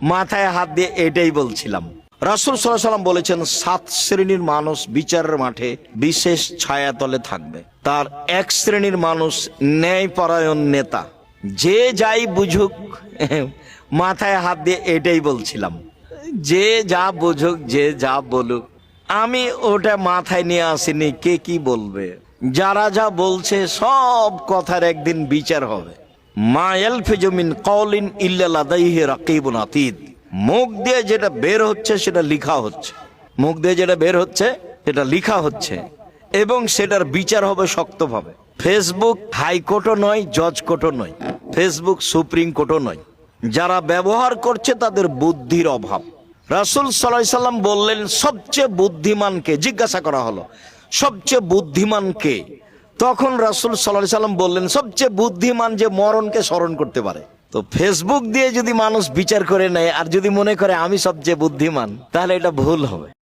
মাথায় হাত দিয়ে এটাই বলছিলাম। রাসূল সাল্লাল্লাহু আলাইহি ওয়াসাল্লাম বলেছেন 7 শ্রেণীর মানুষ বিচারের মাঠে বিশেষ ছায়াতলে থাকবে। তার এক শ্রেণীর মানুষ ন্যায়পরায়ণ নেতা। যে যাই বুঝুক, মাথায় হাত দিয়ে এটাই বলছিলাম, যে যা বুঝুক, যে যা বলুক, আমি ওটা মাথায় নিয়ে আসিনি কে কি বলবে। যারা যা বলছে সব কথার একদিন বিচার হবে। মা ইয়ালফিজু মিন কওলিন ইল্লা লাদাইহি রাকিবুন আতীদ। মুখ দিয়ে যেটা বের হচ্ছে সেটা লিখা হচ্ছে, মুখ দিয়ে যেটা বের হচ্ছে সেটা লিখা হচ্ছে, এবং সেটার বিচার হবে শক্তভাবে। ফেসবুক হাইকোর্টও নয়, জজ কোর্টও নয়, ফেসবুক সুপ্রিম কোর্টও নয়। যারা ব্যবহার করছে তাদের বুদ্ধির অভাব। রাসূল সাল্লাল্লাহু আলাইহি সাল্লাম বললেন সবচেয়ে বুদ্ধিমানকে, জিজ্ঞাসা করা হলো সবচেয়ে বুদ্ধিমানকে, তখন রাসূল সাল্লাল্লাহু আলাইহি সাল্লাম বললেন সবচেয়ে বুদ্ধিমান যে মরণকে স্মরণ করতে পারে। তো ফেসবুক দিয়ে যদি মানুষ বিচার করে নেয় আর যদি মনে করে আমি সবচেয়ে বুদ্ধিমান, তাহলে এটা ভুল হবে।